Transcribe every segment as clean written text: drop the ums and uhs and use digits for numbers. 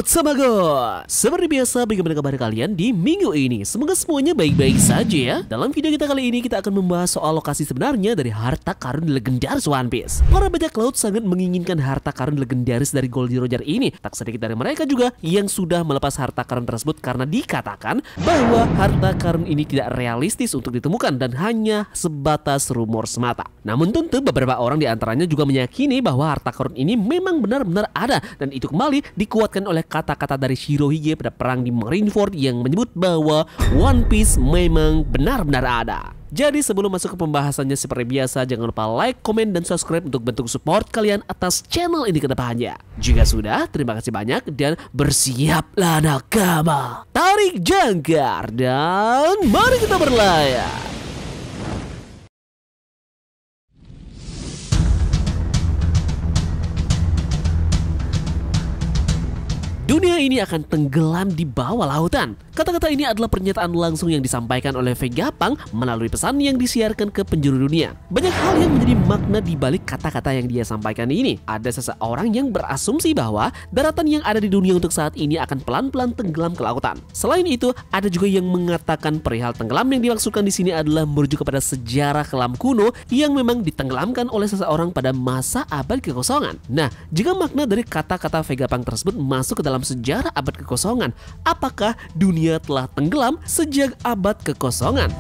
Good sama good. Seperti biasa, bagaimana kabar kalian di minggu ini? Semoga semuanya baik-baik saja ya. Dalam video kita kali ini, kita akan membahas soal lokasi sebenarnya dari harta karun legendaris One Piece. Para bajak laut sangat menginginkan harta karun legendaris dari Goldie Roger ini. Tak sedikit dari mereka juga yang sudah melepas harta karun tersebut karena dikatakan bahwa harta karun ini tidak realistis untuk ditemukan dan hanya sebatas rumor semata. Namun tentu beberapa orang di antaranya juga meyakini bahwa harta karun ini memang benar-benar ada, dan itu kembali dikuatkan oleh kata-kata dari Shirohige pada perang di Marineford yang menyebut bahwa One Piece memang benar-benar ada. Jadi sebelum masuk ke pembahasannya, seperti biasa jangan lupa like, komen, dan subscribe untuk bentuk support kalian atas channel ini ke depannya. Jika sudah, terima kasih banyak dan bersiaplah nakama. Tarik jangkar dan mari kita berlayar. Dunia ini akan tenggelam di bawah lautan. Kata-kata ini adalah pernyataan langsung yang disampaikan oleh Vegapunk melalui pesan yang disiarkan ke penjuru dunia. Banyak hal yang menjadi makna di balik kata-kata yang dia sampaikan ini. Ada seseorang yang berasumsi bahwa daratan yang ada di dunia untuk saat ini akan pelan-pelan tenggelam ke lautan. Selain itu, ada juga yang mengatakan perihal tenggelam yang dimaksudkan di sini adalah merujuk kepada sejarah kelam kuno yang memang ditenggelamkan oleh seseorang pada masa abad kekosongan. Nah, jika makna dari kata-kata Vegapunk tersebut masuk ke dalam sejarah abad kekosongan, apakah dunia telah tenggelam sejak abad kekosongan?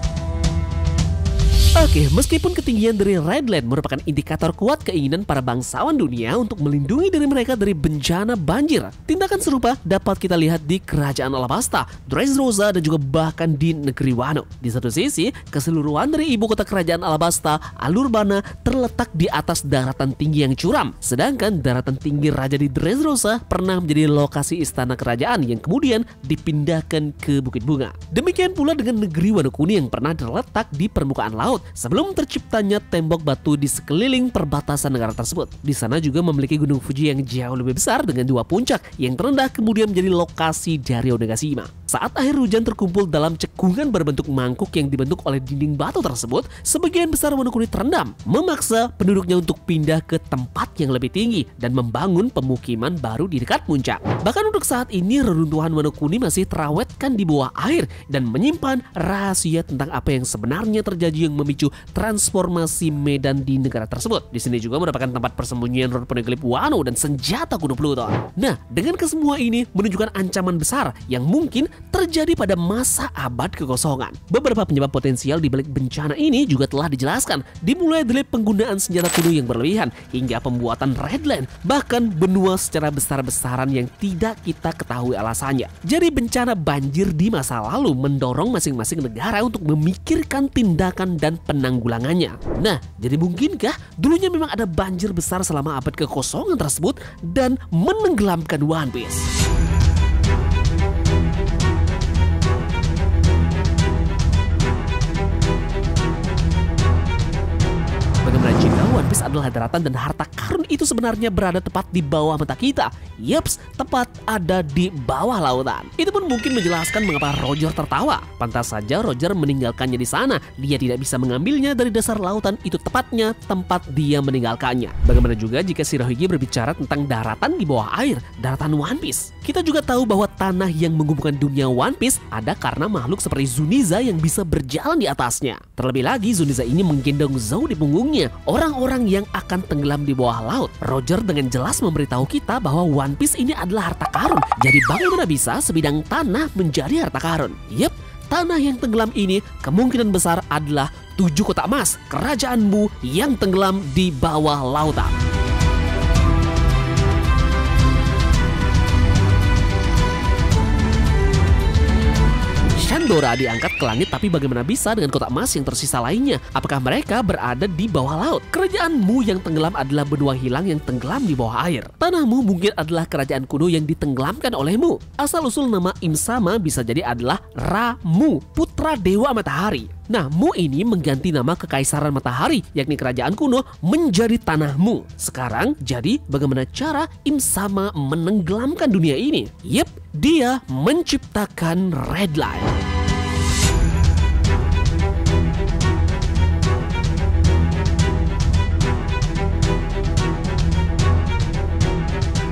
Oke, meskipun ketinggian dari Redland merupakan indikator kuat keinginan para bangsawan dunia untuk melindungi diri mereka dari bencana banjir, tindakan serupa dapat kita lihat di Kerajaan Alabasta, Dressrosa, dan juga bahkan di negeri Wano. Di satu sisi, keseluruhan dari ibu kota Kerajaan Alabasta, Alurbana, terletak di atas daratan tinggi yang curam, sedangkan daratan tinggi raja di Dressrosa pernah menjadi lokasi istana kerajaan yang kemudian dipindahkan ke Bukit Bunga. Demikian pula dengan negeri Wano Kuni yang pernah terletak di permukaan laut sebelum terciptanya tembok batu di sekeliling perbatasan negara tersebut. Di sana juga memiliki Gunung Fuji yang jauh lebih besar dengan dua puncak yang terendah kemudian menjadi lokasi dari Onigashima. Saat air hujan terkumpul dalam cekungan berbentuk mangkuk yang dibentuk oleh dinding batu tersebut, sebagian besar Wano Kuni terendam, memaksa penduduknya untuk pindah ke tempat yang lebih tinggi dan membangun pemukiman baru di dekat puncak. Bahkan untuk saat ini, reruntuhan Wano Kuni masih terawetkan di bawah air dan menyimpan rahasia tentang apa yang sebenarnya terjadi yang memicu transformasi medan di negara tersebut. Di sini juga merupakan tempat persembunyian Lord Poneglyph Wano dan senjata kuno Pluton. Nah, dengan kesemua ini menunjukkan ancaman besar yang mungkin terjadi pada masa abad kekosongan. Beberapa penyebab potensial di balik bencana ini juga telah dijelaskan, dimulai dari penggunaan senjata kuno yang berlebihan hingga pembuatan Redland, bahkan benua secara besar-besaran yang tidak kita ketahui alasannya. Jadi bencana banjir di masa lalu mendorong masing-masing negara untuk memikirkan tindakan dan penanggulangannya. Nah, jadi mungkinkah dulunya memang ada banjir besar selama abad kekosongan tersebut dan menenggelamkan One Piece? Bagaimana jika One Piece adalah daratan dan harta karun itu sebenarnya berada tepat di bawah mata kita? Yeps, tepat ada di bawah lautan. Itu pun mungkin menjelaskan mengapa Roger tertawa. Pantas saja Roger meninggalkannya di sana. Dia tidak bisa mengambilnya dari dasar lautan, itu tepatnya tempat dia meninggalkannya. Bagaimana juga jika Shirohige berbicara tentang daratan di bawah air, daratan One Piece? Kita juga tahu bahwa tanah yang menghubungkan dunia One Piece ada karena makhluk seperti Zuniza yang bisa berjalan di atasnya. Terlebih lagi, Zuniza ini menggendong Zou di punggungnya, orang-orang yang akan tenggelam di bawah laut. Roger dengan jelas memberitahu kita bahwa One Piece ini adalah harta karun. Jadi bagaimana bisa sebidang tanah menjadi harta karun? Yep, tanah yang tenggelam ini kemungkinan besar adalah 7 kotak emas kerajaan Mu yang tenggelam di bawah lautan. Shandora diangkat ke langit, tapi bagaimana bisa dengan kotak emas yang tersisa lainnya? Apakah mereka berada di bawah laut? Kerajaan Mu yang tenggelam adalah benua hilang yang tenggelam di bawah air. Tanah Mu mungkin adalah kerajaan kuno yang ditenggelamkan oleh Mu. Asal-usul nama Imsama bisa jadi adalah Ra-Mu, putra dewa matahari. Nah, Mu ini mengganti nama Kekaisaran Matahari, yakni kerajaan kuno, menjadi Tanah Mu. Sekarang, jadi bagaimana cara Imsama menenggelamkan dunia ini? Yep, dia menciptakan Redline.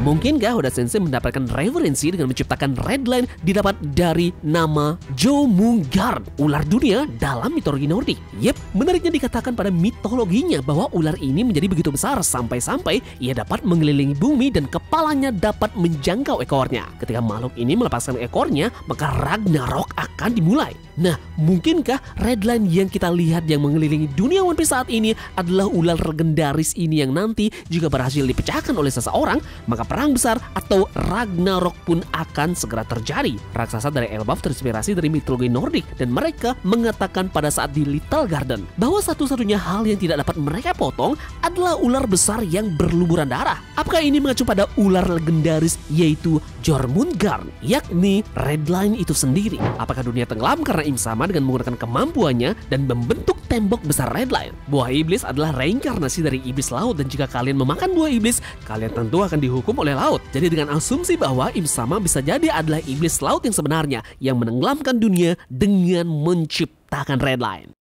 Mungkinkah Oda Sensei mendapatkan referensi dengan menciptakan Redline didapat dari nama Jomungard, ular dunia dalam mitologi Nordik? Yep, menariknya dikatakan pada mitologinya bahwa ular ini menjadi begitu besar sampai-sampai ia dapat mengelilingi bumi dan kepalanya dapat menjangkau ekornya. Ketika makhluk ini melepaskan ekornya, maka Ragnarok akan dimulai. Nah, mungkinkah Redline yang kita lihat yang mengelilingi dunia One Piece saat ini adalah ular legendaris ini yang nanti juga berhasil dipecahkan oleh seseorang, maka perang besar atau Ragnarok pun akan segera terjadi. Raksasa dari Elbaf terinspirasi dari mitologi Nordik dan mereka mengatakan pada saat di Little Garden bahwa satu-satunya hal yang tidak dapat mereka potong adalah ular besar yang berlumuran darah. Apakah ini mengacu pada ular legendaris yaitu Jormungand, yakni Redline itu sendiri? Apakah dunia tenggelam karena Im Sama dengan menggunakan kemampuannya dan membentuk tembok besar Redline? Buah iblis adalah reinkarnasi dari iblis laut dan jika kalian memakan buah iblis, kalian tentu akan dihukum oleh laut. Jadi dengan asumsi bahwa Im Sama bisa jadi adalah iblis laut yang sebenarnya yang menenggelamkan dunia dengan menciptakan Redline.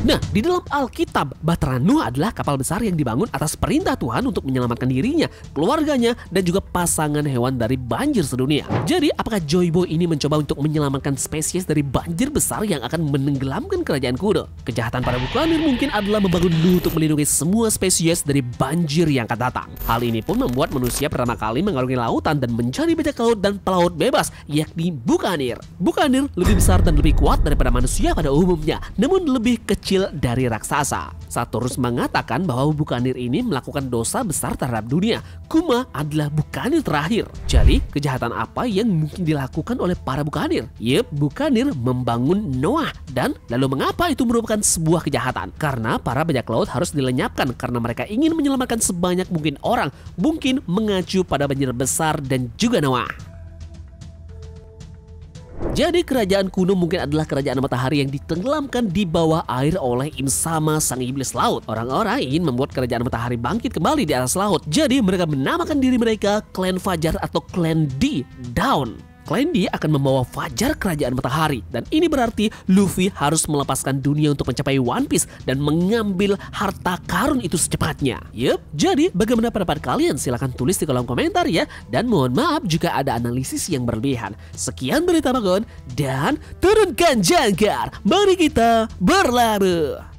Nah, di dalam Alkitab, Bahtera Nuh adalah kapal besar yang dibangun atas perintah Tuhan untuk menyelamatkan dirinya, keluarganya, dan juga pasangan hewan dari banjir sedunia. Jadi, apakah Joy Boy ini mencoba untuk menyelamatkan spesies dari banjir besar yang akan menenggelamkan kerajaan kuno? Kejahatan para bukanir mungkin adalah membangun Nuh untuk melindungi semua spesies dari banjir yang akan datang. Hal ini pun membuat manusia pertama kali mengarungi lautan dan menjadi bajak laut dan pelaut bebas, yakni bukanir. Bukanir lebih besar dan lebih kuat daripada manusia pada umumnya, namun lebih kecil dari raksasa. Saturus mengatakan bahwa bukanir ini melakukan dosa besar terhadap dunia. Kuma adalah bukanir terakhir. Jadi, kejahatan apa yang mungkin dilakukan oleh para bukanir? Yep, bukanir membangun Noah. Dan lalu mengapa itu merupakan sebuah kejahatan? Karena para bajak laut harus dilenyapkan karena mereka ingin menyelamatkan sebanyak mungkin orang. Mungkin mengacu pada banjir besar dan juga Noah. Jadi kerajaan kuno mungkin adalah kerajaan matahari yang ditenggelamkan di bawah air oleh Im Sama sang iblis laut. Orang-orang ingin membuat kerajaan matahari bangkit kembali di atas laut. Jadi mereka menamakan diri mereka Klan Fajar atau Klan D, Dawn. Klan D akan membawa fajar kerajaan matahari. Dan ini berarti Luffy harus melepaskan dunia untuk mencapai One Piece dan mengambil harta karun itu secepatnya. Yup, jadi bagaimana pendapat kalian? Silahkan tulis di kolom komentar ya. Dan mohon maaf jika ada analisis yang berlebihan. Sekian berita Bagon dan turunkan jangkar. Mari kita berlabuh.